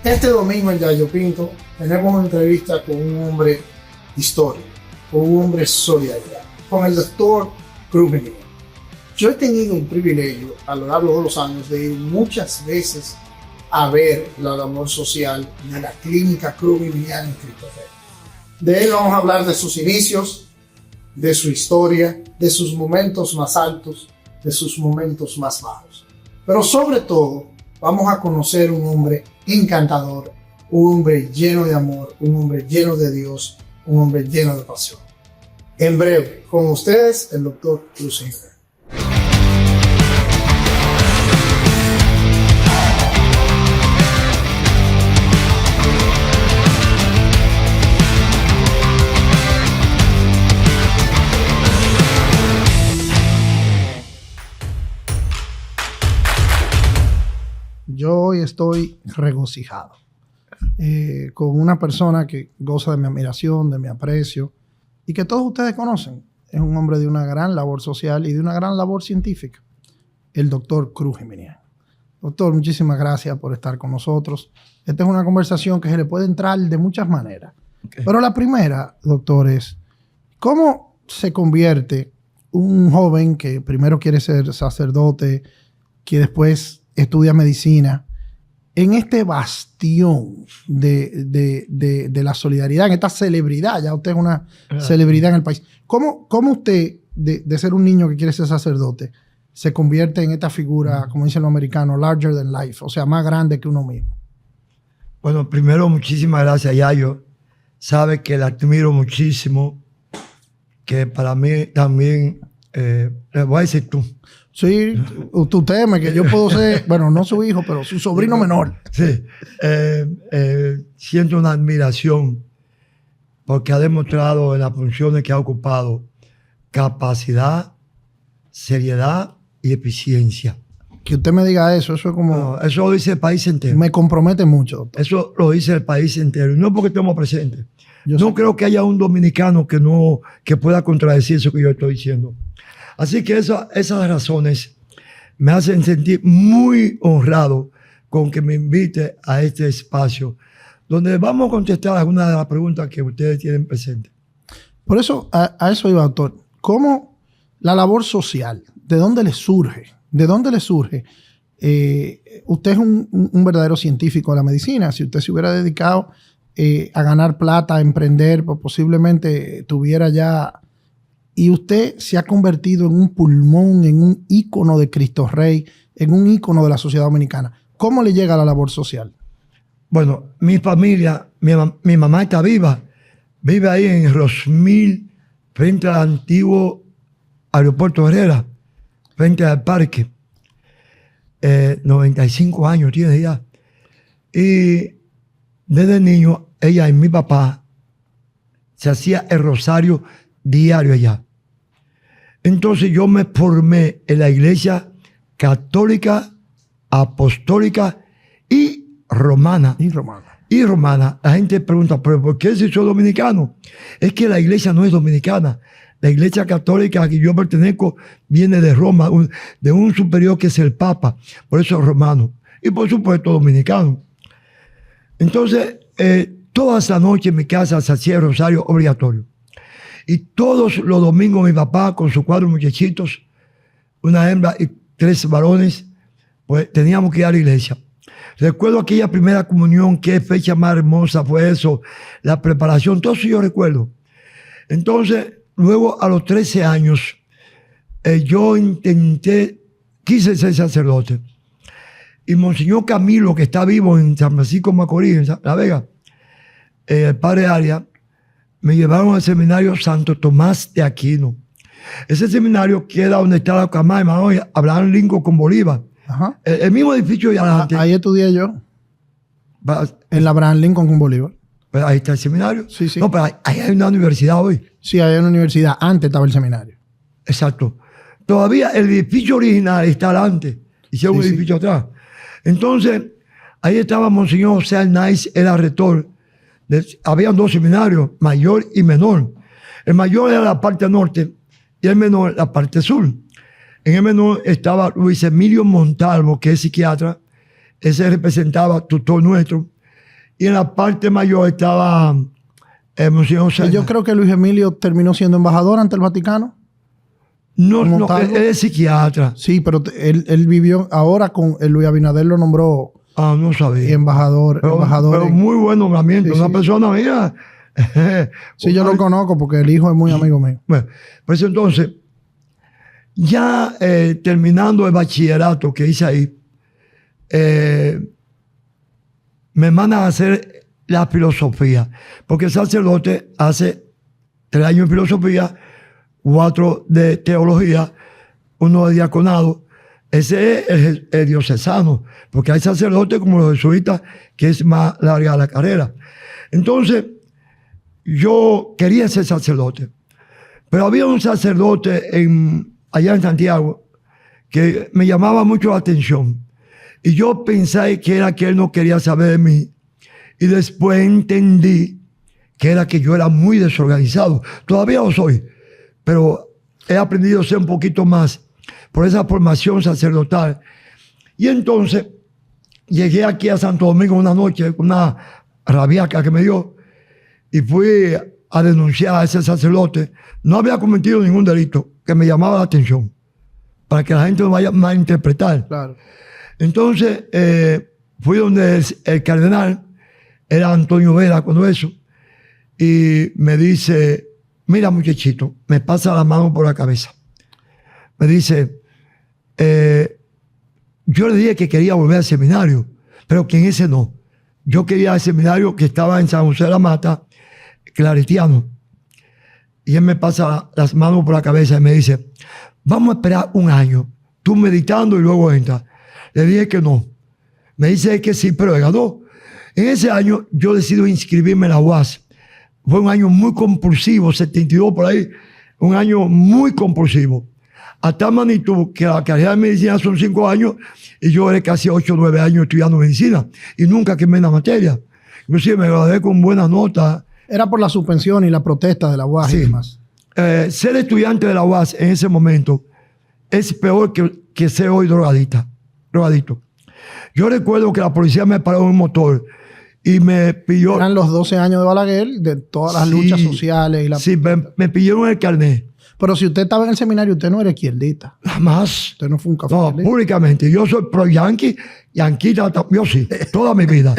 Este domingo en Yayo Pinto tenemos una entrevista con un hombre histórico, con un hombre solidaridad, con el doctor Cruz Minian. Yo he tenido el privilegio a lo largo de los años de ir muchas veces a ver la labor social de la clínica Cruz Minian en Cristo Rey. De él vamos a hablar de sus inicios, de su historia, de sus momentos más altos, de sus momentos más bajos. Pero sobre todo, vamos a conocer un hombre encantador, un hombre lleno de amor, un hombre lleno de Dios, un hombre lleno de pasión. En breve, con ustedes, el doctor Cruz Minian. Yo hoy estoy regocijado con una persona que goza de mi admiración, de mi aprecio y que todos ustedes conocen. Es un hombre de una gran labor social y de una gran labor científica, el doctor Cruz Minian. Doctor, muchísimas gracias por estar con nosotros. Esta es una conversación que se le puede entrar de muchas maneras. Okay. Pero la primera, doctor, es ¿cómo se convierte un joven que primero quiere ser sacerdote, que después estudia medicina, en este bastión de la solidaridad, en esta celebridad? Ya usted es una celebridad en el país. ¿Cómo usted, de ser un niño que quiere ser sacerdote, se convierte en esta figura, como dicen los americanos, larger than life, o sea, más grande que uno mismo? Bueno, primero, muchísimas gracias, Yayo. Sabe que la admiro muchísimo, que para mí también, le voy a decir tú. Sí, tú temes que yo puedo ser, bueno, no su hijo, pero su sobrino menor. Sí, siento una admiración porque ha demostrado en las funciones que ha ocupado capacidad, seriedad y eficiencia. Que usted me diga eso es como... No, eso lo dice el país entero. Me compromete mucho, doctor. Eso lo dice el país entero, y no porque estemos presentes. Yo no creo que haya un dominicano que pueda contradecir eso que yo estoy diciendo. Así que esas razones me hacen sentir muy honrado con que me invite a este espacio donde vamos a contestar algunas de las preguntas que ustedes tienen presentes. Por eso, a eso iba, doctor. ¿Cómo la labor social, de dónde le surge? ¿De dónde le surge? Usted es un verdadero científico de la medicina. Si usted se hubiera dedicado a ganar plata, a emprender, pues posiblemente tuviera ya... Y usted se ha convertido en un pulmón, en un ícono de Cristo Rey, en un ícono de la sociedad dominicana. ¿Cómo le llega a la labor social? Bueno, mi familia, mi mamá está viva. Vive ahí en Rosmil, frente al antiguo aeropuerto Herrera, frente al parque. 95 años tiene ya. Y desde niño, ella y mi papá se hacía el rosario diario allá. Entonces yo me formé en la iglesia católica, apostólica y romana. Y romana. La gente pregunta, ¿pero por qué si soy dominicano? Es que la iglesia no es dominicana. La iglesia católica a la que yo pertenezco viene de Roma, de un superior que es el Papa. Por eso es romano. Y por supuesto dominicano. Entonces, toda esa noche en mi casa se hacía el rosario obligatorio. Y todos los domingos mi papá con sus 4 muchachitos, una hembra y 3 varones, pues teníamos que ir a la iglesia. Recuerdo aquella primera comunión, qué fecha más hermosa fue eso, la preparación, todo eso yo recuerdo. Entonces, luego a los 13 años, yo quise ser sacerdote. Y Monseñor Camilo, que está vivo en San Francisco de Macorís, en La Vega, el padre Arias, me llevaron al seminario Santo Tomás de Aquino. Ese seminario queda donde está la Camaima hoy, Abraham Lincoln con Bolívar. Ajá. El mismo edificio de adelante. Ahí estudié yo. En la Abraham Lincoln con Bolívar. Pues ahí está el seminario. Sí, sí. No, pero ahí hay una universidad hoy. Sí, hay una universidad. Antes estaba el seminario. Exacto. Todavía el edificio original está adelante. Hicieron un edificio atrás. Entonces, ahí estaba Monseñor José Arnaiz, era rector. Habían 2 seminarios, mayor y menor. El mayor era la parte norte, y el menor la parte sur. En el menor estaba Luis Emilio Montalvo, que es psiquiatra. Ese representaba tutor nuestro. Y en la parte mayor estaba Monseñor Serna. Yo creo que Luis Emilio terminó siendo embajador ante el Vaticano. No, él es psiquiatra. Sí, pero él vivió ahora con Luis Abinader, lo nombró no sabía. embajador. Pero muy buen nombramiento. Una persona mía. Sí, yo lo conozco porque el hijo es muy amigo mío. Bueno, pues entonces, ya terminando el bachillerato que hice ahí, me mandan a hacer la filosofía, porque el sacerdote hace 3 años de filosofía, 4 de teología, 1 de diaconado. Ese es el diocesano, porque hay sacerdotes como los jesuitas, que es más larga la carrera. Entonces, yo quería ser sacerdote, pero había un sacerdote allá en Santiago que me llamaba mucho la atención. Y yo pensé que era que él no quería saber de mí. Y después entendí que era que yo era muy desorganizado. Todavía lo soy, pero he aprendido a ser un poquito más por esa formación sacerdotal. Y entonces llegué aquí a Santo Domingo una noche con una rabiaca que me dio y fui a denunciar a ese sacerdote. No había cometido ningún delito que me llamaba la atención, para que la gente no vaya a malinterpretar. Claro. Entonces fui donde el cardenal, era Antonio Vera cuando eso, y me dice, mira muchachito, me pasa la mano por la cabeza. Me dice, yo le dije que quería volver al seminario, pero que en ese no. Yo quería el seminario que estaba en San José de la Mata, claretiano. Y él me pasa las manos por la cabeza y me dice, vamos a esperar 1 año, tú meditando y luego entras. Le dije que no. Me dice que sí, pero él ganó. En ese año yo decido inscribirme en la UAS. Fue un año muy compulsivo, 72 por ahí, un año muy compulsivo. A tal magnitud que la carrera de medicina son 5 años y yo era casi 8 o 9 años estudiando medicina y nunca quemé la materia. Inclusive me gradué con buena nota. Era por la suspensión y la protesta de la UAS y demás. Ser estudiante de la UAS en ese momento es peor que ser hoy drogadito. Yo recuerdo que la policía me paró en un motor y me pilló... Eran los 12 años de Balaguer, de todas las luchas sociales. Sí, me pidieron el carnet. Pero si usted estaba en el seminario, usted no era izquierdista. Jamás. Usted no fue un café. No, públicamente. Yo soy pro-yanqui, yanquita, yo sí, toda mi vida.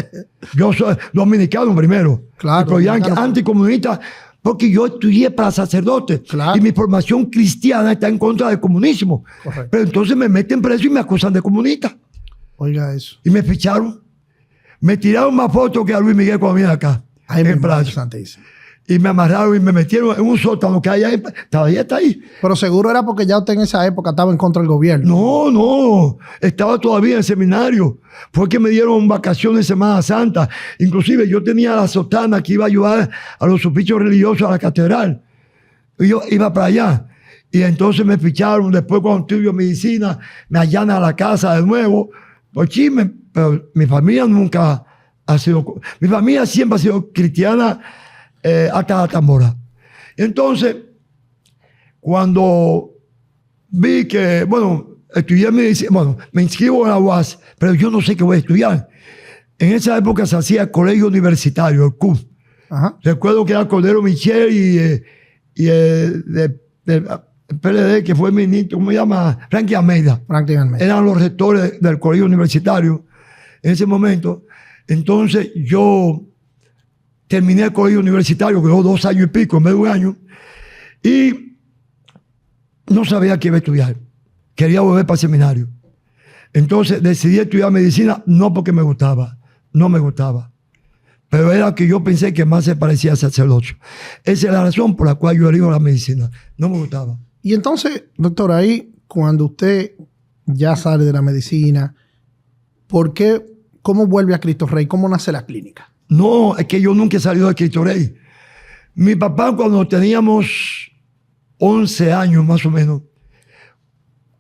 Yo soy dominicano primero. Claro. Pro-yanqui, anticomunista, porque yo estudié para sacerdote. Claro. Y mi formación cristiana está en contra del comunismo. Correcto. Pero entonces me meten preso y me acusan de comunista. Oiga eso. Y me ficharon. Me tiraron más fotos que a Luis Miguel cuando vine acá. Ay, en Plaza. santísimo. Y me amarraron y me metieron en un sótano que hay ahí. Todavía está ahí. Pero seguro era porque ya usted en esa época estaba en contra del gobierno. No. Estaba todavía en el seminario. Fue que me dieron vacaciones de Semana Santa. Inclusive yo tenía la sotana que iba a ayudar a los oficios religiosos a la catedral. Y yo iba para allá. Y entonces me ficharon. Después cuando estudio medicina, me allanan a la casa de nuevo. Pues chisme. Pero mi familia nunca ha sido... Mi familia siempre ha sido cristiana hasta la tambora. Entonces, cuando vi que, estudié medicina, me inscribo en la UAS, pero yo no sé qué voy a estudiar. En esa época se hacía el colegio universitario, el CUF. Ajá. Recuerdo que era Cordero Michel y el PLD, que fue ministro, ¿cómo se llama? Frankie Almeida. Eran los rectores del colegio universitario en ese momento. Entonces yo terminé el colegio universitario, que duró 2 años y pico, en vez de 1 año, y no sabía qué iba a estudiar. Quería volver para el seminario. Entonces decidí estudiar medicina, no porque me gustaba, no me gustaba, pero era que yo pensé que más se parecía al sacerdocio. Esa es la razón por la cual yo elijo la medicina. No me gustaba. Y entonces, doctor, ahí cuando usted ya sale de la medicina, ¿cómo vuelve a Cristo Rey? ¿Cómo nace la clínica? No, es que yo nunca he salido de Cristo Rey. Mi papá, cuando teníamos 11 años más o menos,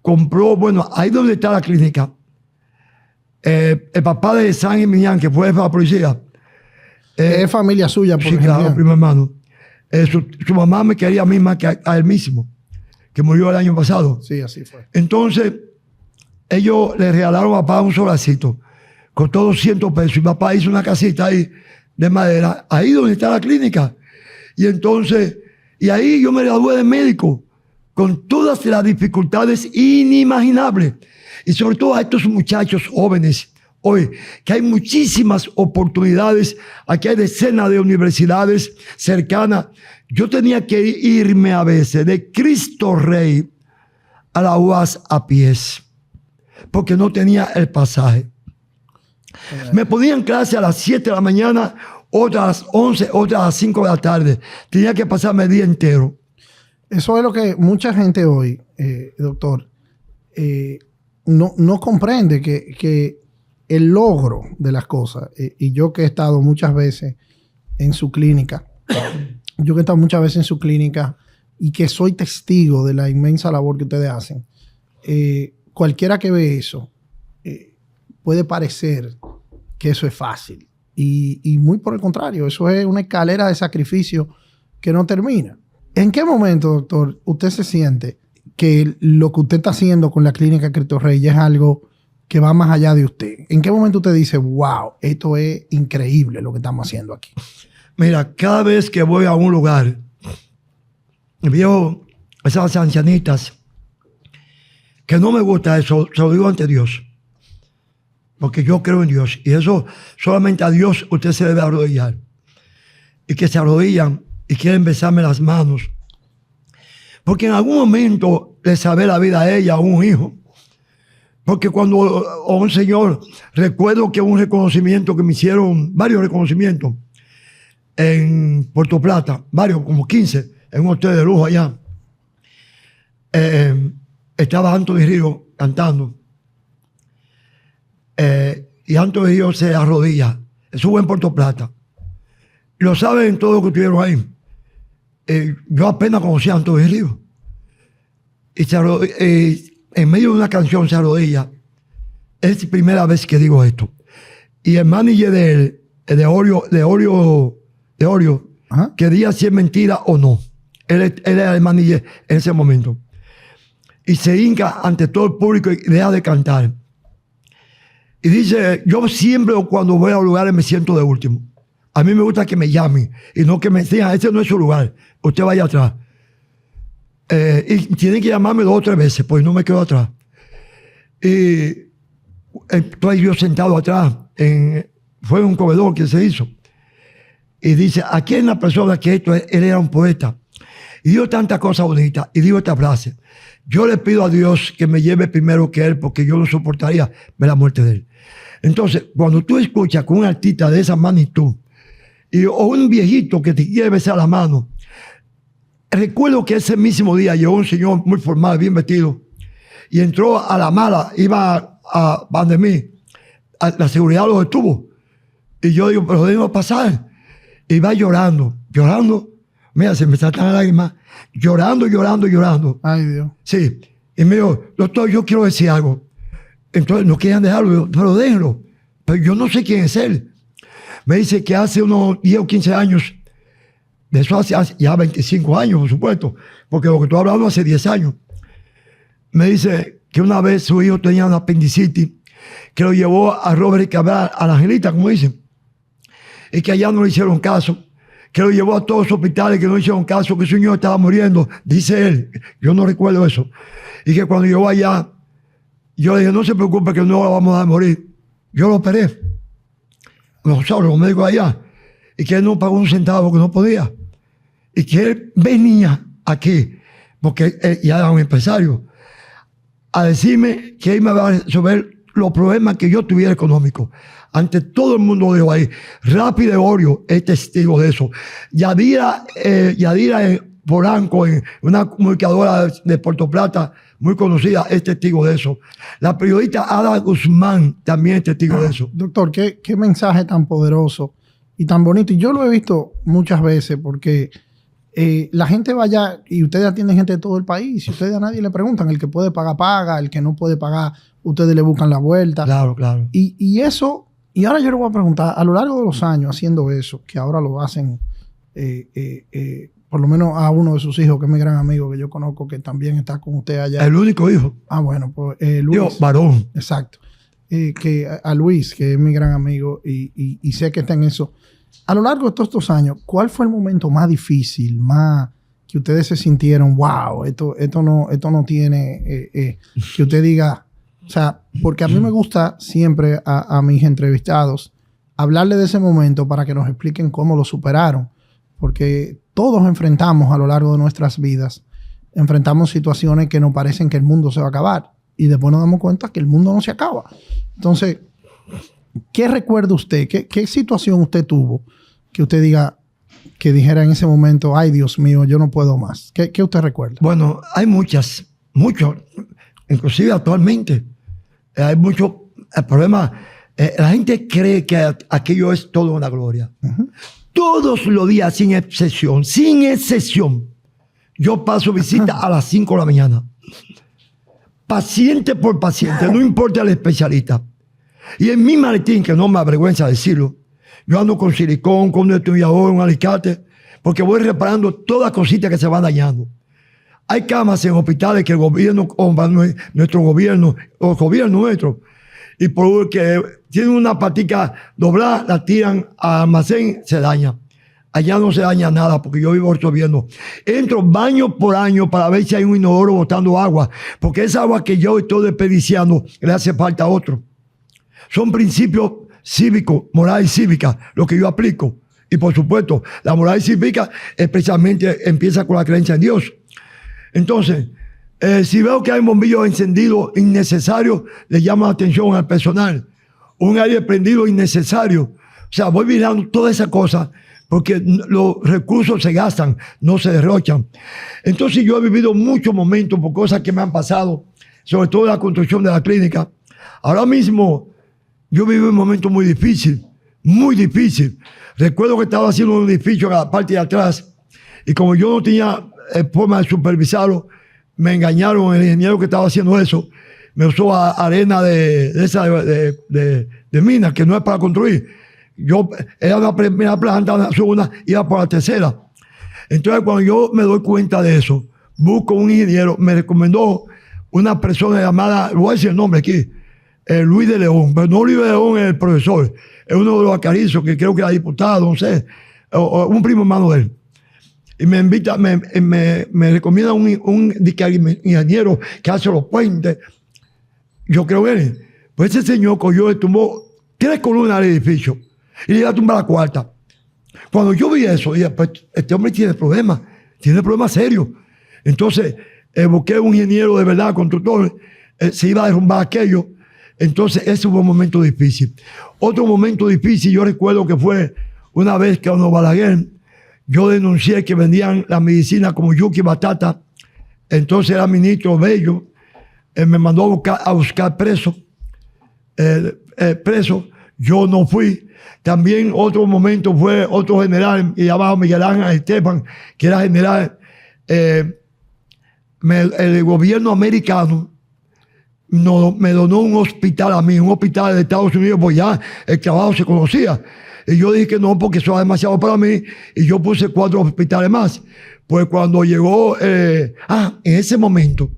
compró, ahí donde está la clínica, el papá de San Emilián, que fue de la policía. Es familia suya, por sí, claro, primo hermano. Su mamá me quería a mí más que a él mismo. que murió el año pasado. Sí, así fue. Entonces, ellos le regalaron a papá un solacito. Costó 200 pesos. Y papá hizo una casita ahí de madera, ahí donde está la clínica. Y entonces, y ahí yo me gradué de médico, con todas las dificultades inimaginables. Y sobre todo a estos muchachos jóvenes, hoy, que hay muchísimas oportunidades, aquí hay decenas de universidades cercanas. Yo tenía que irme a veces de Cristo Rey a la UAS a pies, porque no tenía el pasaje. Me ponían clase a las 7 de la mañana, otras a las 11, otras a las 5 de la tarde. Tenía que pasarme el día entero. Eso es lo que mucha gente hoy, doctor, no comprende, que el logro de las cosas, y yo que he estado muchas veces en su clínica, y que soy testigo de la inmensa labor que ustedes hacen, cualquiera que ve eso puede parecer que eso es fácil. Y muy por el contrario, eso es una escalera de sacrificio que no termina. ¿En qué momento, doctor, usted se siente que lo que usted está haciendo con la clínica Cristo Rey es algo que va más allá de usted? ¿En qué momento usted dice, wow, esto es increíble lo que estamos haciendo aquí? Mira, cada vez que voy a un lugar, veo esas ancianitas, que no me gusta eso, se lo digo ante Dios, porque yo creo en Dios, y eso solamente a Dios usted se debe arrodillar, y que se arrodillan y quieren besarme las manos, porque en algún momento le salvé la vida a ella, a un hijo, porque cuando a un señor, recuerdo que un reconocimiento que me hicieron, varios reconocimientos en Puerto Plata, varios, como 15, en un hotel de lujo allá, estaba Anthony Río cantando, y Anthony Río se arrodilla. Eso fue en Puerto Plata. Lo saben todos los que estuvieron ahí. Yo apenas conocí a Anthony Río. Y en medio de una canción se arrodilla. Es la primera vez que digo esto. Y el manager de Oreo, que diga si es mentira o no. Él era el manager en ese momento. Y se hinca ante todo el público y deja de cantar. Y dice, yo siempre cuando voy a los lugares me siento de último. A mí me gusta que me llamen y no que me digan, este no es su lugar, usted vaya atrás. Y tienen que llamarme 2 o 3 veces, pues no me quedo atrás. Y estoy yo sentado atrás, fue un comedor que se hizo. Y dice, aquí hay una persona que él era un poeta. Y dijo tantas cosas bonitas. Y dijo esta frase, yo le pido a Dios que me lleve primero que él, porque yo no soportaría ver la muerte de él. Entonces, cuando tú escuchas con un artista de esa magnitud, o un viejito que te quiere besar la mano, recuerdo que ese mismo día llegó un señor muy formal, bien vestido, y entró a la mala, iba a Bandemí, a la seguridad lo detuvo. Y yo digo, pero déjame pasar. Y va llorando. Mira, se me saltan las lágrimas, llorando. Ay, Dios. Sí. Y me dijo, doctor, yo quiero decir algo. Entonces no querían dejarlo, pero déjenlo. Pero yo no sé quién es él. Me dice que hace unos 10 o 15 años, de eso hace ya 25 años, por supuesto, porque lo que estoy hablando hace 10 años. Me dice que una vez su hijo tenía una apendicitis, que lo llevó a Robert y Cabral, a la Angelita, como dicen, y que allá no le hicieron caso, que lo llevó a todos los hospitales que no le hicieron caso, que su niño estaba muriendo, dice él, yo no recuerdo eso, y que cuando llegó allá, yo le dije, no se preocupe que no lo vamos a morir, yo lo operé, los médicos allá, y que él no pagó un centavo porque no podía, y que él venía aquí, porque él ya era un empresario, a decirme que él me va a resolver los problemas que yo tuviera económicos. Ante todo el mundo lo dijo ahí. Rápido Orio es testigo de eso. Yadira Polanco, una comunicadora de Puerto Plata muy conocida, es testigo de eso. La periodista Ada Guzmán también es testigo de eso. Doctor, qué mensaje tan poderoso y tan bonito. Y yo lo he visto muchas veces porque la gente va allá y ustedes atienden gente de todo el país. Si ustedes a nadie le preguntan, el que puede pagar, paga. El que no puede pagar, ustedes le buscan la vuelta. Claro. Y eso, y ahora yo le voy a preguntar, a lo largo de los años haciendo eso, que ahora lo hacen por lo menos a uno de sus hijos, que es mi gran amigo, que yo conozco, que también está con usted allá. El único hijo. Ah, bueno, pues Luis. Yo, varón. Exacto. Que a Luis, que es mi gran amigo, y sé que está en eso. A lo largo de todos estos años, ¿cuál fue el momento más difícil, más que ustedes se sintieron, wow, esto no tiene, que usted diga, o sea, porque a mí me gusta siempre a mis entrevistados hablarle de ese momento para que nos expliquen cómo lo superaron, porque todos enfrentamos a lo largo de nuestras vidas, enfrentamos situaciones que nos parecen que el mundo se va a acabar y después nos damos cuenta que el mundo no se acaba. Entonces, ¿qué recuerda usted? ¿Qué situación usted tuvo que usted diga, que dijera en ese momento, ay Dios mío, yo no puedo más? ¿Qué usted recuerda? Bueno, hay muchos, inclusive actualmente. Hay muchos problemas. La gente cree que aquello es todo una gloria. Uh-huh. Todos los días, sin excepción, yo paso visita a las 5 de la mañana. Paciente por paciente, no importa el especialista. Y en mi maletín, que no me avergüenza decirlo, yo ando con silicón, con un destornillador, un alicate, porque voy reparando todas las cositas que se van dañando. Hay camas en hospitales que el gobierno, nuestro gobierno, o el gobierno nuestro, y porque tienen una patica doblada, la tiran al almacén, se daña. Allá no se daña nada porque yo vivo resolviendo. Entro baño por año para ver si hay un inodoro botando agua, porque esa agua que yo estoy desperdiciando le hace falta a otro. Son principios cívicos, moral y cívica, lo que yo aplico. Y por supuesto, la moral y cívica especialmente empieza con la creencia en Dios. Entonces, si veo que hay bombillos encendidos innecesarios, le llamo la atención al personal. Un aire prendido innecesario. O sea, voy mirando todas esas cosas porque los recursos se gastan, no se derrochan. Entonces yo he vivido muchos momentos por cosas que me han pasado, sobre todo la construcción de la clínica. Ahora mismo yo vivo un momento muy difícil, muy difícil. Recuerdo que estaba haciendo un edificio en la parte de atrás y como yo no tenía forma de supervisarlo, me engañaron, el ingeniero que estaba haciendo eso me usó arena de minas, que no es para construir. Yo era la primera planta, la segunda, iba por la tercera. Entonces cuando yo me doy cuenta de eso, busco un ingeniero, me recomendó una persona llamada, voy a decir el nombre aquí, Luis de León, pero no Luis de León es el profesor, es uno de los acarizos que creo que era diputado, no sé, o un primo hermano de él. Y me invita, me recomienda un ingeniero que hace los puentes. Yo creo que él. Pues ese señor cogió y tumbó 3 columnas del edificio y le iba a tumbar la 4ª. Cuando yo vi eso, dije, pues este hombre tiene problemas serios. Entonces, busqué un ingeniero de verdad, constructor, se iba a derrumbar aquello. Entonces, ese fue un momento difícil. Otro momento difícil, yo recuerdo que fue una vez que cuando Balaguer, yo denuncié que vendían la medicina como yuca y batata. Entonces era ministro Bello. Me mandó a buscar preso. Yo no fui. También otro momento fue otro general llamado Miguel Ángel Esteban, que era general. El gobierno americano me donó un hospital a mí, un hospital de Estados Unidos, pues ya el trabajo se conocía. Y yo dije que no, porque eso era demasiado para mí, y yo puse 4 hospitales más. Pues cuando llegó, en ese momento,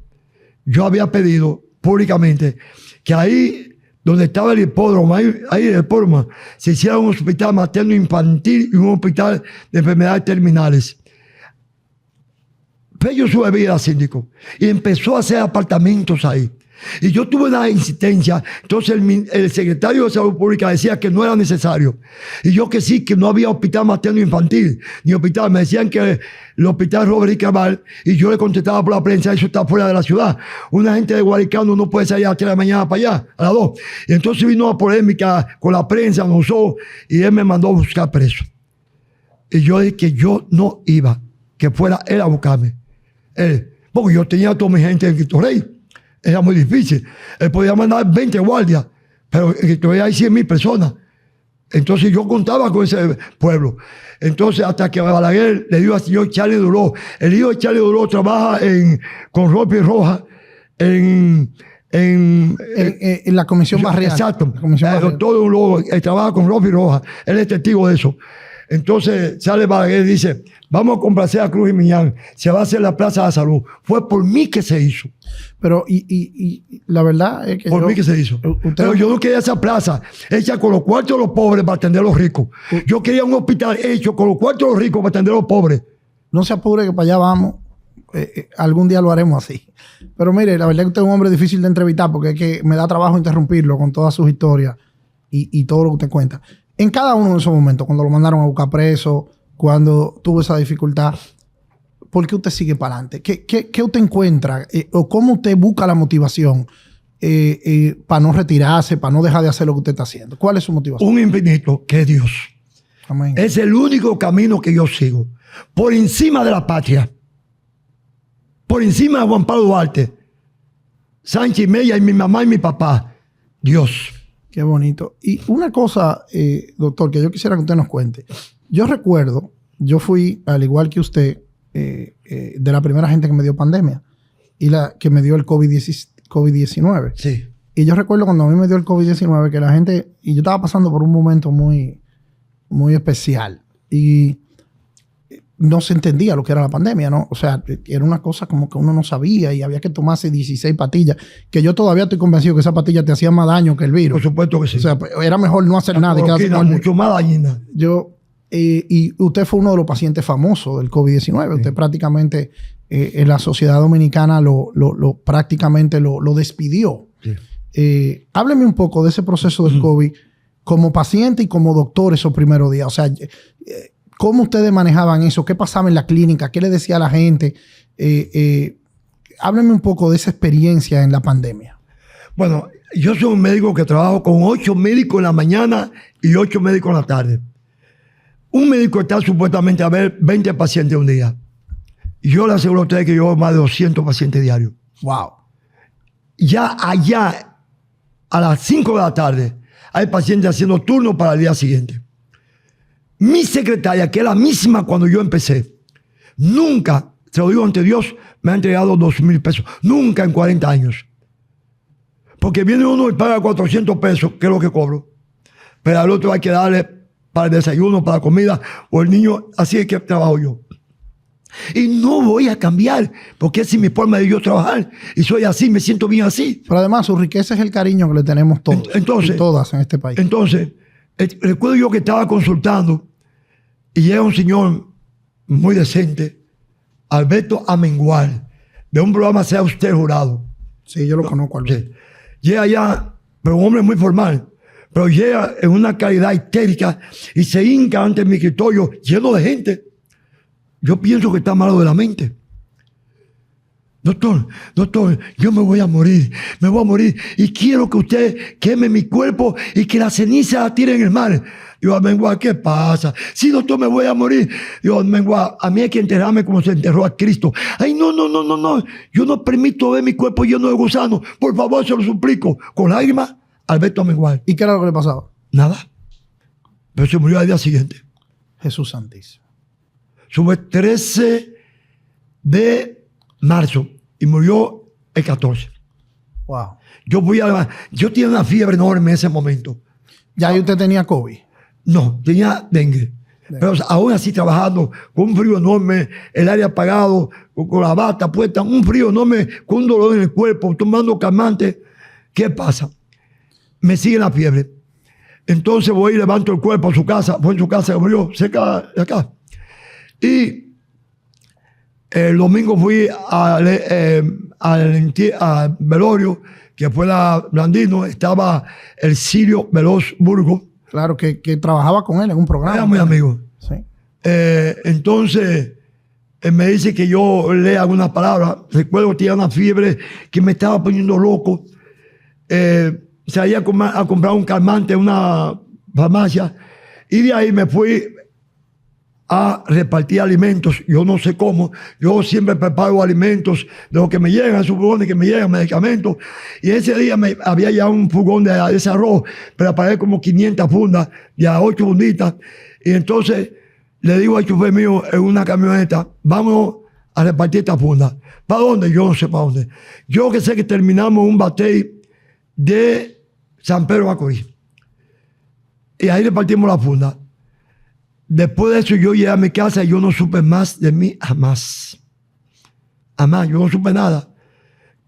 yo había pedido públicamente que ahí donde estaba el hipódromo, ahí el hipódromo, se hiciera un hospital materno infantil y un hospital de enfermedades terminales. Pello su bebida, síndico, y empezó a hacer apartamentos ahí. Y yo tuve una insistencia, entonces el secretario de Salud Pública decía que no era necesario. Y yo que sí, que no había hospital materno infantil, ni hospital. Me decían que el hospital Robert y Cabal, y yo le contestaba por la prensa, eso está fuera de la ciudad. Una gente de Guaricano no puede salir a las 3 de la mañana para allá, a las 2. Y entonces vino una polémica con la prensa, nos usó, y él me mandó a buscar preso. Y yo dije que yo no iba, que fuera él a buscarme. Porque yo tenía a toda mi gente en Cristo Rey. Era muy difícil. Él podía mandar 20 guardias, pero todavía hay 100,000 personas. Entonces yo contaba con ese pueblo. Entonces hasta que Balaguer le dio al señor Charlie Duló. El hijo de Charlie Duló trabaja con Ropi Roja en la comisión barrial. Exacto. La comisión barrial. El doctor Duló trabaja con Ropi Roja. Él es testigo de eso. Entonces sale Balaguer y dice, vamos a complacer a Cruz y Miñán, se va a hacer la Plaza de la Salud. Fue por mí que se hizo. Pero, y la verdad es que Por mí que se hizo. Pero yo no quería esa plaza hecha con los cuartos de los pobres para atender a los ricos. Yo quería un hospital hecho con los cuartos de los ricos para atender a los pobres. No se apure que para allá vamos. Algún día lo haremos así. Pero mire, la verdad es que usted es un hombre difícil de entrevistar porque es que me da trabajo interrumpirlo con todas sus historias y todo lo que usted cuenta. En cada uno de esos momentos, cuando lo mandaron a buscar preso, cuando tuvo esa dificultad, ¿por qué usted sigue para adelante? ¿Qué usted encuentra? ¿O cómo usted busca la motivación para no retirarse, para no dejar de hacer lo que usted está haciendo? ¿Cuál es su motivación? Un infinito que es Dios. Amén. Es el único camino que yo sigo. Por encima de la patria. Por encima de Juan Pablo Duarte, Sánchez y Mella y mi mamá y mi papá. Dios. Qué bonito. Y una cosa, doctor, que yo quisiera que usted nos cuente. Yo recuerdo, yo fui, al igual que usted, de la primera gente que me dio pandemia y la que me dio el COVID-19. Sí. Y yo recuerdo cuando a mí me dio el COVID-19 que la gente, y yo estaba pasando por un momento muy, muy especial y no se entendía lo que era la pandemia, ¿no? O sea, era una cosa como que uno no sabía y había que tomarse 16 pastillas, que yo todavía estoy convencido que esas pastillas te hacían más daño que el virus. Por supuesto que sí. O sea, era mejor no hacer nada. Mucho más dañina. Y usted fue uno de los pacientes famosos del COVID-19. Sí. Usted prácticamente en la sociedad dominicana prácticamente lo despidió. Sí. Hábleme un poco de ese proceso del COVID como paciente y como doctor esos primeros días. O sea, ¿cómo ustedes manejaban eso? ¿Qué pasaba en la clínica? ¿Qué le decía a la gente? Hábleme un poco de esa experiencia en la pandemia. Bueno, yo soy un médico que trabajo con 8 médicos en la mañana y 8 médicos en la tarde. Un médico está supuestamente a ver 20 pacientes un día. Y yo le aseguro a ustedes que yo veo más de 200 pacientes diarios. ¡Wow! Ya allá, a las 5 de la tarde, hay pacientes haciendo turno para el día siguiente. Mi secretaria, que es la misma cuando yo empecé, nunca, te lo digo ante Dios, me ha entregado 2,000 pesos. Nunca en 40 años. Porque viene uno y paga 400 pesos, que es lo que cobro. Pero al otro hay que darle para el desayuno, para la comida, o el niño, así es que trabajo yo. Y no voy a cambiar, porque esa es mi forma de yo trabajar. Y soy así, me siento bien así. Pero además, su riqueza es el cariño que le tenemos todos y todas en este país. Entonces, recuerdo yo que estaba consultando y llega un señor muy decente, Alberto Amengual, de un programa Sea Usted Jurado. Sí, yo lo conozco. Sí. Llega allá, pero un hombre muy formal, pero llega en una calidad histérica y se hinca ante mi escritorio lleno de gente. Yo pienso que está malo de la mente. Doctor, yo me voy a morir y quiero que usted queme mi cuerpo y que la ceniza la tire en el mar. Digo, Amengual, ¿qué pasa? Sí, doctor, me voy a morir. Digo, Amengual, a mí hay que enterrarme como se enterró a Cristo. Ay, no, yo no permito ver mi cuerpo lleno de gusanos. Por favor, se lo suplico. Con lágrimas, Alberto Amengual. ¿Y qué era lo que le pasaba? Nada. Pero se murió al día siguiente. Jesús Santísimo. Sube 13 de marzo y murió el 14. Wow. Yo tenía una fiebre enorme en ese momento. ¿Ya ahí usted tenía COVID? No, tenía dengue. Pero aún así trabajando con un frío enorme, el aire apagado, con la bata puesta, un frío enorme, con un dolor en el cuerpo, tomando calmante. ¿Qué pasa? Me sigue la fiebre. Entonces voy y levanto el cuerpo a su casa. Fue en su casa que murió, cerca de acá. Y el domingo fui al velorio, que fue la Blandino, estaba el Sirio Veloz Burgos. Claro, que trabajaba con él en un programa. Era muy amigo. Sí. Entonces, él me dice que yo lea algunas palabras. Recuerdo que tenía una fiebre que me estaba poniendo loco. Salí a comprar un calmante en una farmacia y de ahí me fui a repartir alimentos. Yo no sé cómo. Yo siempre preparo alimentos de lo que me llegan, suponen que me llegan medicamentos. Y ese día había ya un furgón de ese arroz, preparé como 500 fundas, ya 8 funditas. Y entonces le digo al chofer mío en una camioneta, vamos a repartir esta funda. ¿Para dónde? Yo no sé para dónde. Yo que sé que terminamos un batey de San Pedro Macorís. Y ahí repartimos la funda. Después de eso yo llegué a mi casa y yo no supe más de mí jamás. Jamás, yo no supe nada.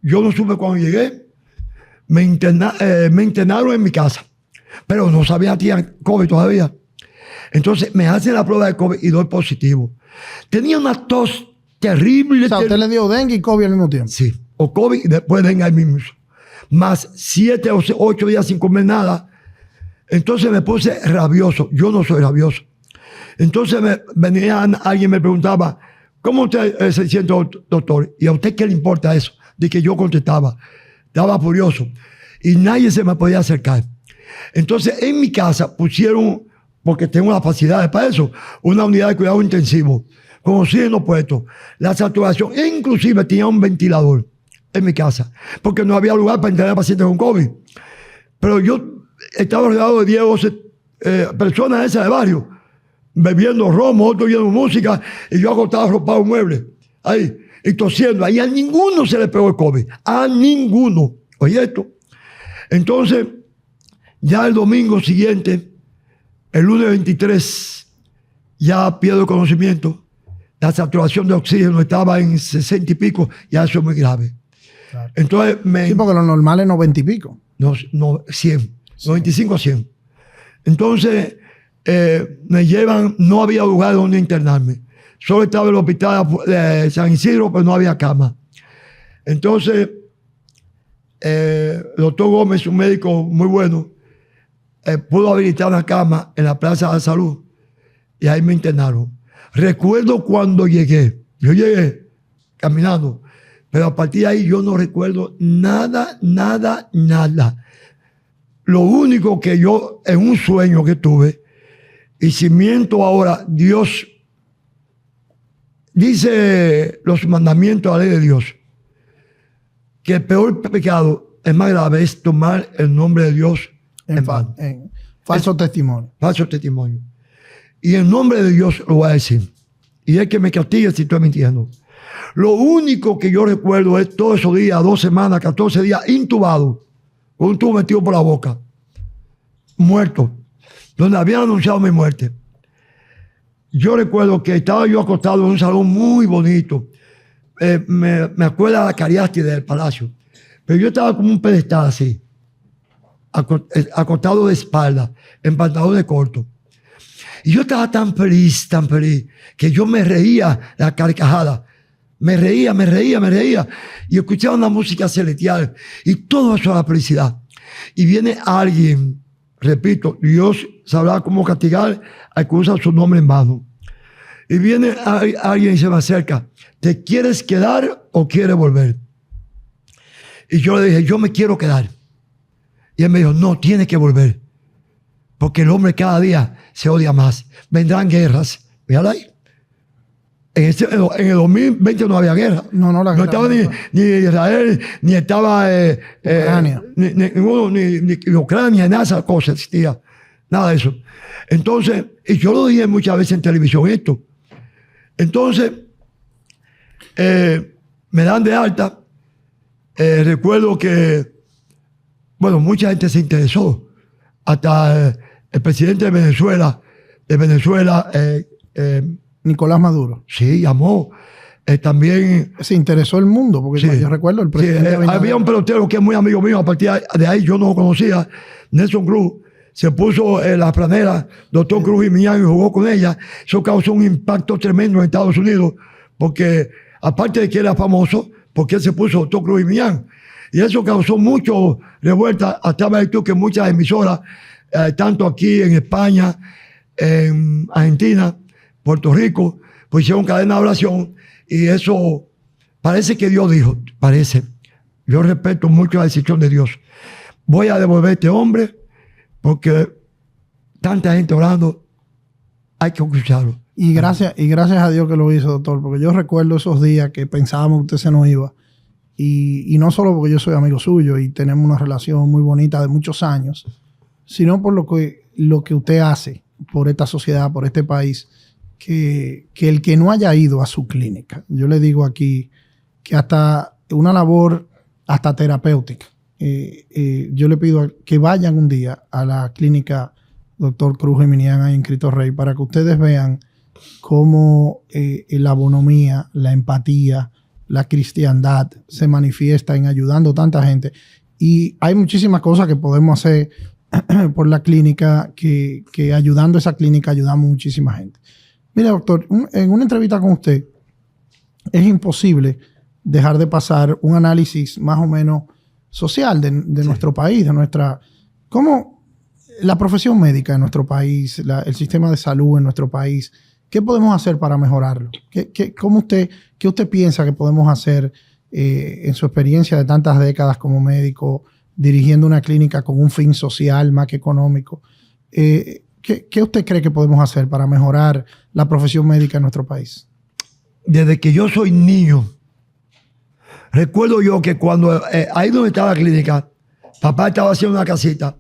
Yo no supe cuando llegué. Me internaron en mi casa, pero no sabía si tenía COVID todavía. Entonces me hacen la prueba de COVID y doy positivo. Tenía una tos terrible. O sea, usted le dio dengue y COVID al mismo tiempo. Sí, o COVID y después dengue ahí mismo. Más 7 o 8 días sin comer nada. Entonces me puse rabioso. Yo no soy rabioso. Entonces alguien me preguntaba, ¿cómo usted se siente, doctor? ¿Y a usted qué le importa eso? De que yo contestaba. Estaba furioso. Y nadie se me podía acercar. Entonces en mi casa pusieron, porque tengo la facilidad para eso, una unidad de cuidado intensivo, con oxígeno puesto, la saturación, e inclusive tenía un ventilador en mi casa, porque no había lugar para internar pacientes con COVID. Pero yo estaba rodeado de 10 o 12 personas esas de barrio, bebiendo romo, otros oyendo música, y yo acostado arropado en un mueble, ahí, y tosiendo. Ahí a ninguno se le pegó el COVID, a ninguno. Oye esto. Entonces, ya el domingo siguiente, el lunes 23, ya pierdo el conocimiento. La saturación de oxígeno estaba en 60 y pico, ya eso es muy grave. Claro. Entonces Sí, porque lo normal es 90 y pico. No, 100, sí. 95 a 100. Entonces me llevan, no había lugar donde internarme. Solo estaba el hospital de San Isidro, pero no había cama. Entonces, el doctor Gómez, un médico muy bueno, pudo habilitar una cama en la Plaza de la Salud y ahí me internaron. Recuerdo cuando llegué, yo llegué caminando, pero a partir de ahí yo no recuerdo nada. Lo único que yo, en un sueño que tuve, y si miento ahora, Dios dice los mandamientos de la ley de Dios, que el peor pecado es más grave, es tomar el nombre de Dios en vano. Falso testimonio. Falso testimonio. Y en nombre de Dios lo voy a decir. Y es que me castigue si estoy mintiendo. Lo único que yo recuerdo es todos esos días, 2 semanas, 14 días, intubado, con un tubo metido por la boca, muerto, donde habían anunciado mi muerte. Yo recuerdo que estaba yo acostado en un salón muy bonito. Me acuerdo de la cariástide del palacio. Pero yo estaba como un pedestal así, acostado de espalda, en pantalones cortos. Y yo estaba tan feliz, que yo me reía la carcajada. Me reía. Y escuchaba una música celestial. Y todo eso era felicidad. Y viene alguien, repito, Dios sabrá cómo castigar al que usa su nombre en vano. Y viene alguien y se me acerca. ¿Te quieres quedar o quieres volver? Y yo le dije, yo me quiero quedar. Y él me dijo, no, tienes que volver. Porque el hombre cada día se odia más. Vendrán guerras. Mírala ahí. En el 2020 no había guerra. No estaba ni Israel, ni estaba Ucrania. ni Ucrania, nada de esas cosas existía. Nada de eso. Entonces, y yo lo dije muchas veces en televisión esto. Entonces, me dan de alta. Recuerdo que, bueno, mucha gente se interesó. Hasta el presidente de Venezuela, Nicolás Maduro. Sí, llamó. También se interesó el mundo, porque sí, yo recuerdo el presidente. Había un pelotero que es muy amigo mío, a partir de ahí yo no lo conocía, Nelson Cruz. Se puso la franela, doctor Cruz y Miñán, y jugó con ella. Eso causó un impacto tremendo en Estados Unidos, porque aparte de que era famoso, porque él se puso doctor Cruz y Miñán. Y eso causó mucho revuelta, hasta tú que muchas emisoras, tanto aquí en España, en Argentina, Puerto Rico, pues hicieron cadena de oración. Y eso parece que Dios dijo, parece. Yo respeto mucho la decisión de Dios. Voy a devolver a este hombre, porque tanta gente orando, hay que escucharlo. Y gracias a Dios que lo hizo, doctor, porque yo recuerdo esos días que pensábamos que usted se nos iba. Y no solo porque yo soy amigo suyo y tenemos una relación muy bonita de muchos años, sino por lo que usted hace por esta sociedad, por este país, que el que no haya ido a su clínica, yo le digo aquí que hasta una labor hasta terapéutica, yo le pido que vayan un día a la clínica doctor Cruz Geminián, ahí en Cristo Rey, para que ustedes vean cómo la bonomía, la empatía, la cristiandad se manifiesta en ayudando a tanta gente. Y hay muchísimas cosas que podemos hacer por la clínica, que ayudando a esa clínica ayudamos a muchísima gente. Mira, doctor, en una entrevista con usted es imposible dejar de pasar un análisis más o menos social de nuestro país, de nuestra... ¿Cómo la profesión médica en nuestro país, el sistema de salud en nuestro país, qué podemos hacer para mejorarlo? ¿Qué usted piensa que podemos hacer en su experiencia de tantas décadas como médico, dirigiendo una clínica con un fin social más que económico? ¿Qué usted cree que podemos hacer para mejorar la profesión médica en nuestro país? Desde que yo soy niño, recuerdo yo que cuando ahí donde estaba la clínica, papá estaba haciendo una casita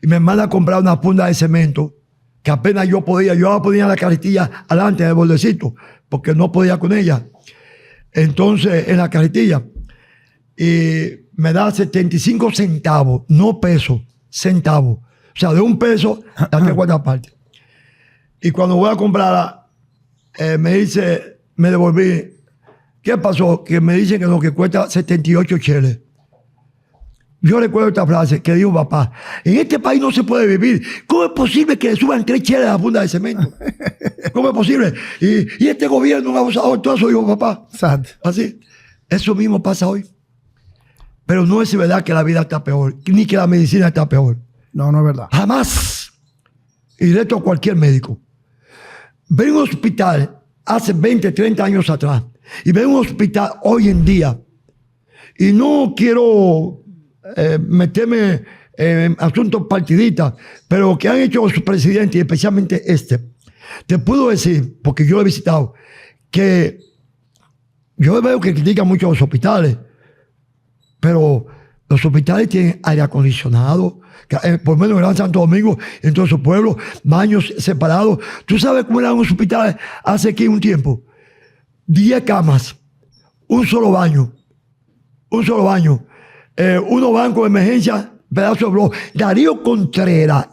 y me manda a comprar una funda de cemento que apenas yo la ponía en la carretilla adelante del bordecito, porque no podía con ella. Entonces, en la carretilla, y me da 75 centavos, no pesos, centavos. O sea, de un peso, la tres cuartas partes. Y cuando voy a comprarla, me dice, me devolví. ¿Qué pasó? Que me dicen que lo que cuesta 78 cheles. Yo recuerdo esta frase que dijo papá: en este país no se puede vivir. ¿Cómo es posible que le suban 3 cheles a la funda de cemento? ¿Cómo es posible? Y este gobierno es un abusador, todo eso dijo papá. Exacto. Así. Eso mismo pasa hoy. Pero no es verdad que la vida está peor, ni que la medicina está peor. No, no es verdad. Jamás. Y reto a cualquier médico. Ve un hospital hace 20, 30 años atrás y ve un hospital hoy en día. Y no quiero meterme en asuntos partidistas, pero lo que han hecho los presidentes, y especialmente te puedo decir, porque yo lo he visitado, que yo veo que critican mucho los hospitales, pero los hospitales tienen aire acondicionado, por lo menos en Gran Santo Domingo, en todo su pueblo, baños separados. ¿Tú sabes cómo eran los hospitales hace aquí un tiempo? 10 camas, un solo baño, unos bancos de emergencia, pedazo de blog. Darío Contreras,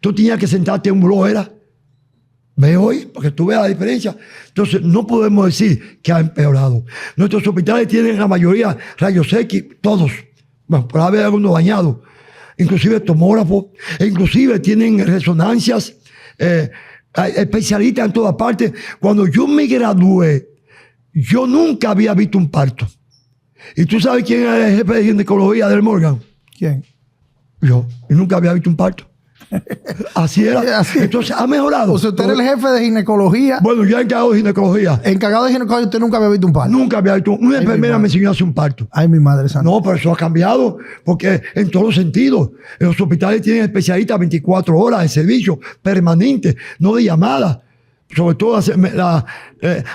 tú tenías que sentarte en un blog, ¿era? ¿Ves hoy? Porque tú veas la diferencia. Entonces, no podemos decir que ha empeorado. Nuestros hospitales tienen la mayoría rayos X, todos. Bueno, puede haber algunos dañados. Inclusive tomógrafos, e inclusive tienen resonancias, hay especialistas en todas partes. Cuando yo me gradué, yo nunca había visto un parto. ¿Y tú sabes quién era el jefe de ginecología del Morgan? ¿Quién? Yo. Y nunca había visto un parto. Así era. Así. Entonces, ha mejorado. O sea, usted era el jefe de ginecología. Bueno, yo he encargado de ginecología. Encargado de ginecología, usted nunca había visto un parto. Nunca había visto. Una enfermera me enseñó a hacer un parto. Ay, mi madre santa. No, pero eso ha cambiado, porque en todos los sentidos. Los hospitales tienen especialistas 24 horas de servicio permanente, no de llamada. Sobre todo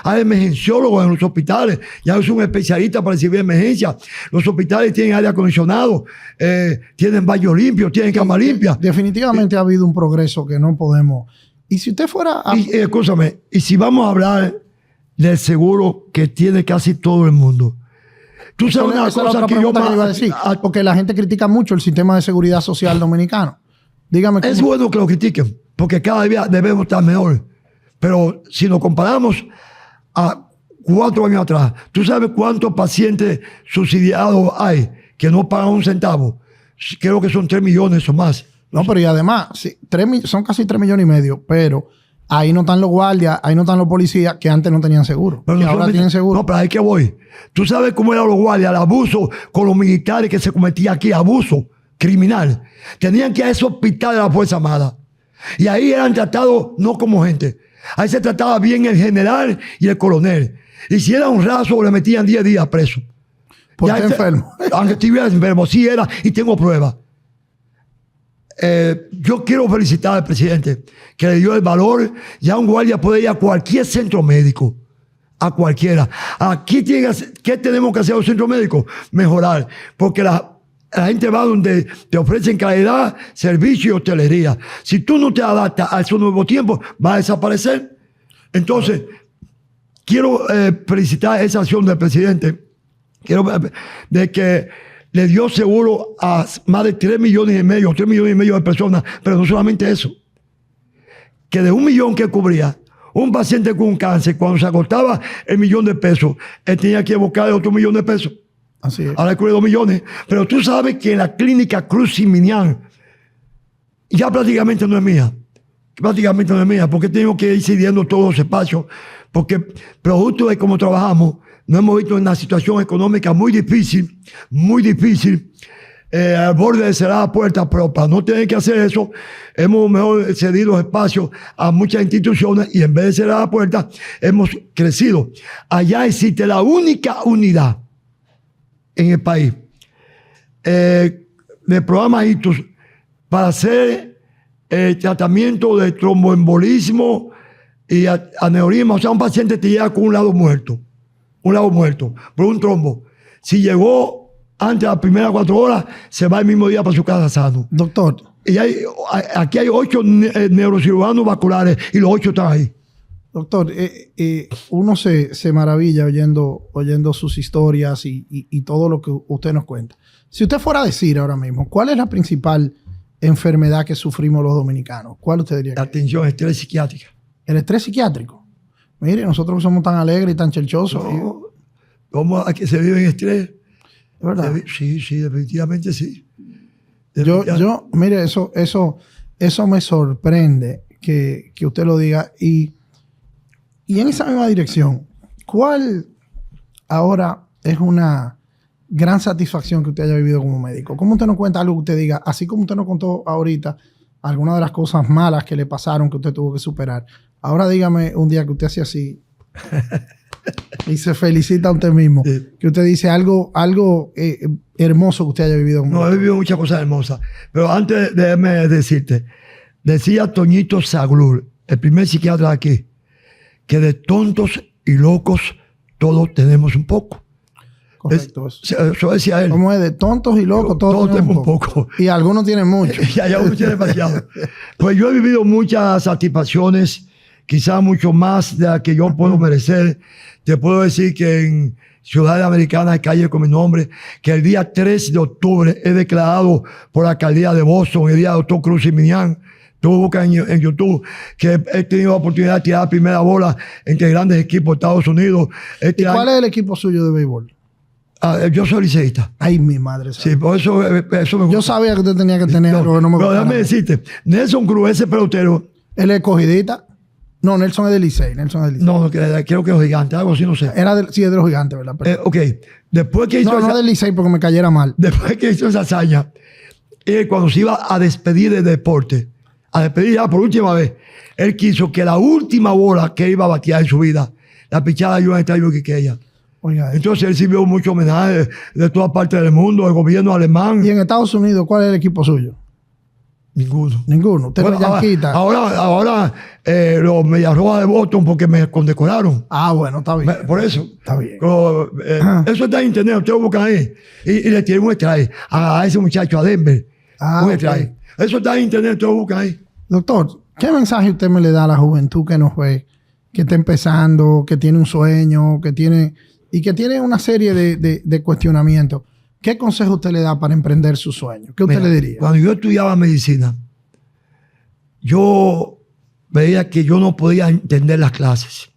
hay emergenciólogos en los hospitales, ya es un especialista para recibir emergencias. Los hospitales tienen aire acondicionado, tienen baños limpios, tienen cama limpia. Definitivamente ha habido un progreso que no podemos. Y si usted fuera a... Escúchame, y si vamos a hablar del seguro que tiene casi todo el mundo. Tú sabes una cosa que yo iba a decir, porque la gente critica mucho el sistema de seguridad social dominicano. Dígame. Es bueno que lo critiquen, porque cada día debemos estar mejor. Pero si nos comparamos a 4 años atrás, ¿tú sabes cuántos pacientes subsidiados hay que no pagan un centavo? Creo que son 3 millones o más. No, pero y además, sí, son casi 3 millones y medio, pero ahí no están los guardias, ahí no están los policías que antes no tenían seguro. Pero y ahora tienen seguro. No, pero ahí que voy. ¿Tú sabes cómo eran los guardias? El abuso con los militares que se cometía aquí, abuso criminal. Tenían que ir a ese hospital de la Fuerza Armada. Y ahí eran tratados no como gente. Ahí se trataba bien el general y el coronel. Y si era un raso, le metían 10 días preso. ¿Por qué enfermo? Aunque estuviera enfermo, sí era, y tengo pruebas. Yo quiero felicitar al presidente que le dio el valor. Ya un guardia puede ir a cualquier centro médico. A cualquiera. Aquí ¿qué tenemos que hacer a los centros médicos? Mejorar. Porque la gente va donde te ofrecen calidad, servicio y hostelería. Si tú no te adaptas a esos nuevos tiempos, va a desaparecer. Entonces, quiero felicitar esa acción del presidente. Quiero de que le dio seguro a más de 3,5 millones o 3,5 millones de personas, pero no solamente eso, que de 1 millón que cubría, un paciente con cáncer, cuando se agotaba el $1,000,000, él tenía que buscar otro $1,000,000. Así es. Ahora cubre 2 millones. Pero tú sabes que la clínica Cruz y Minian ya prácticamente no es mía. Prácticamente no es mía, porque tengo que ir cediendo todos los espacios, porque producto de cómo trabajamos, nos hemos visto en una situación económica muy difícil, al borde de cerrar la puerta, pero para no tener que hacer eso, hemos mejor cedido espacios a muchas instituciones y en vez de cerrar la puerta, hemos crecido. Allá existe la única unidad en el país de programa ITUS para hacer el tratamiento de tromboembolismo y aneurisma. O sea, un paciente te llega con un lado muerto por un trombo. Si llegó antes de las primeras 4 horas, se va el mismo día para su casa sano. Doctor. Y aquí hay 8 neurocirujanos vasculares y los 8 están ahí. Doctor, uno se maravilla oyendo sus historias y todo lo que usted nos cuenta. Si usted fuera a decir ahora mismo, ¿cuál es la principal enfermedad que sufrimos los dominicanos? ¿Cuál usted diría? Atención, estrés psiquiátrica. El estrés psiquiátrico. Mire, nosotros somos tan alegres y tan chelchosos. No, ¿cómo aquí se vive en estrés? ¿Es verdad? Sí, definitivamente sí. Mire, eso me sorprende que usted lo diga. Y en esa misma dirección, ¿cuál ahora es una gran satisfacción que usted haya vivido como médico? ¿Cómo usted nos cuenta algo que usted diga, así como usted nos contó ahorita, alguna de las cosas malas que le pasaron que usted tuvo que superar? Ahora dígame un día que usted hacía así y se felicita a usted mismo. Sí. Que usted dice algo hermoso que usted haya vivido. No, he vivido muchas cosas hermosas. Pero antes déjame decirte, decía Toñito Zaglur, el primer psiquiatra de aquí, que de tontos y locos todos tenemos un poco. Correcto. Eso decía él. ¿Cómo es? De tontos y locos todos tenemos un poco. Y algunos tienen mucho. Y algunos tienen demasiado. Pues yo he vivido muchas satisfacciones, quizás mucho más de las que yo puedo merecer. Te puedo decir que en Ciudad Americana hay calle con mi nombre, que el día 3 de octubre he declarado por la alcaldía de Boston, el día del doctor Cruz y Minian. Tú buscas en YouTube que he tenido la oportunidad de tirar la primera bola entre grandes equipos de Estados Unidos. ¿Y cuál es el equipo suyo de béisbol? Yo soy liceísta. Ay, mi madre. Sí, por eso me gusta. Yo sabía que usted tenía que tener algo que no me gustaba. Déjame decirte, Nelson Cruz, ese pelotero. ¿El escogidita? No, Nelson es del Licey. No, creo que es los Gigantes, algo así, no sé. Sí, es de los Gigantes, ¿verdad? Ok, después que hizo no del Licey porque me cayera mal. Después que hizo esa hazaña, cuando se iba a despedir del deporte, a despedir ya por última vez, él quiso que la última bola que iba a batear en su vida, la pichada de Joan Estadio Quiqueya. Oiga, entonces él recibió mucho homenaje de toda parte del mundo, del gobierno alemán. ¿Y en Estados Unidos cuál es el equipo suyo? Ninguno. Usted bueno, ahora los Medias Rojas de Boston porque me condecoraron. Ah, bueno, está bien. Por eso. Está bien. Pero, eso está en internet, ustedes buscan ahí. Y le tienen un strike a ese muchacho, a Denver. Un strike. Eso está en internet, ustedes buscan ahí. Doctor, ¿qué mensaje usted me le da a la juventud que nos ve, que está empezando, que tiene un sueño, que tiene una serie de cuestionamientos? ¿Qué consejo usted le da para emprender su sueño? ¿Qué usted le diría? Cuando yo estudiaba medicina, yo veía que yo no podía entender las clases.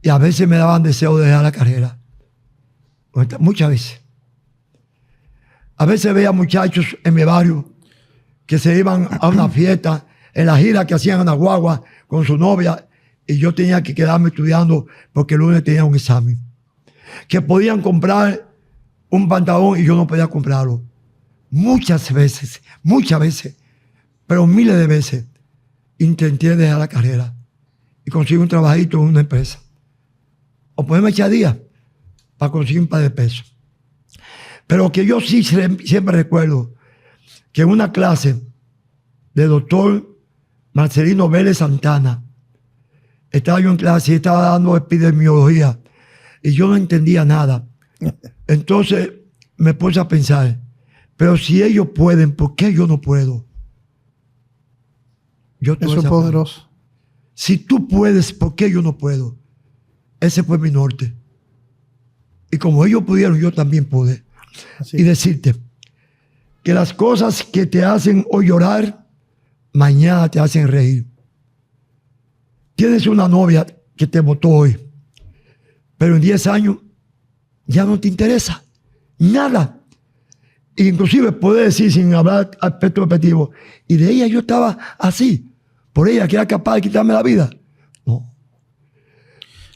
Y a veces me daban deseo de dejar la carrera. Muchas veces. A veces veía muchachos en mi barrio que se iban a una fiesta, en la gira que hacían en la guagua con su novia, y yo tenía que quedarme estudiando porque el lunes tenía un examen. Que podían comprar un pantalón y yo no podía comprarlo. Muchas veces, pero miles de veces, intenté dejar la carrera y conseguir un trabajito en una empresa. O ponerme echar días para conseguir un par de pesos. Pero que yo sí siempre recuerdo que en una clase del doctor Marcelino Vélez Santana, estaba yo en clase y estaba dando epidemiología y yo no entendía nada. Entonces me puse a pensar, pero si ellos pueden, ¿por qué yo no puedo? Eso es poderoso. Si tú puedes, ¿por qué yo no puedo? Ese fue mi norte. Y como ellos pudieron, yo también pude. Así y decirte que las cosas que te hacen hoy llorar, mañana te hacen reír. Tienes una novia que te votó hoy, pero en 10 años ya no te interesa nada. Inclusive puede decir, sin hablar aspecto repetitivo, y de ella yo estaba así, por ella que era capaz de quitarme la vida. No,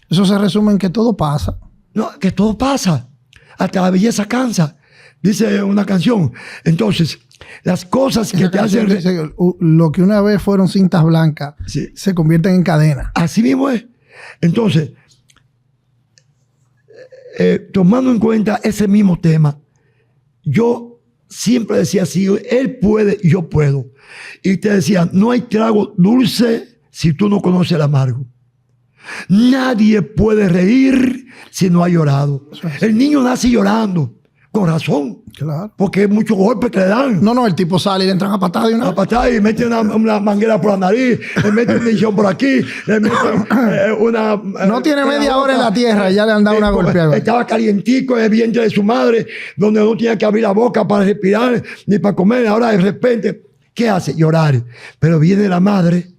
Eso se resume en que todo pasa. no, que todo pasa, hasta la belleza cansa, dice una canción. Entonces, las cosas que Esa te canción hacen... dice, lo que una vez fueron cintas blancas Sí. se convierten en cadena. Así mismo es. Entonces, tomando en cuenta ese mismo tema, yo siempre decía, si él puede, yo puedo. Y te decía, no hay trago dulce si tú no conoces el amargo. Nadie puede reír si no ha llorado. El niño nace llorando, con razón, Claro. porque hay muchos golpes que le dan. No, el tipo sale y le entran a patada de una Una patada y mete una manguera por la nariz, le mete una inyección por aquí, le mete una... No tiene media hora en la tierra y ya le han dado una golpeada. Estaba calientico en el vientre de su madre, donde no tenía que abrir la boca para respirar ni para comer. Ahora de repente, ¿qué hace? Llorar. Pero viene la madre,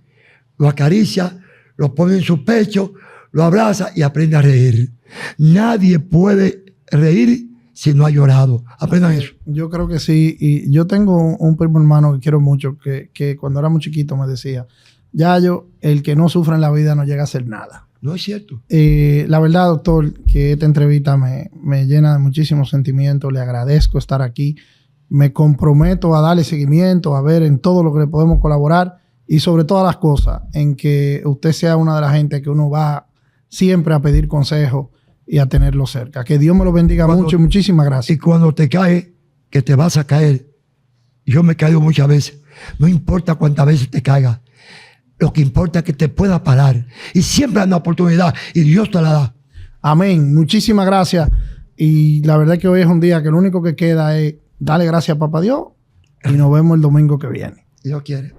lo acaricia, lo pone en su pecho, lo abraza y aprende a reír. Nadie puede reír si no ha llorado. Aprendan eso. Yo creo que sí. Y yo tengo un primo hermano que quiero mucho, que cuando era muy chiquito me decía, Yayo, el que no sufre en la vida no llega a hacer nada. No es cierto. La verdad, doctor, que esta entrevista me llena de muchísimos sentimientos. Le agradezco estar aquí. Me comprometo a darle seguimiento, a ver en todo lo que le podemos colaborar y sobre todas las cosas, en que usted sea una de las gente que uno va siempre a pedir consejo y a tenerlo cerca. Que Dios me lo bendiga mucho y muchísimas gracias. Y cuando te caes, que te vas a caer. Yo me he caído muchas veces. No importa cuántas veces te caigas. Lo que importa es que te puedas parar. Y siempre hay una oportunidad y Dios te la da. Amén. Muchísimas gracias. Y la verdad es que hoy es un día que lo único que queda es darle gracias a Papá Dios y nos vemos el domingo que viene. Dios quiere.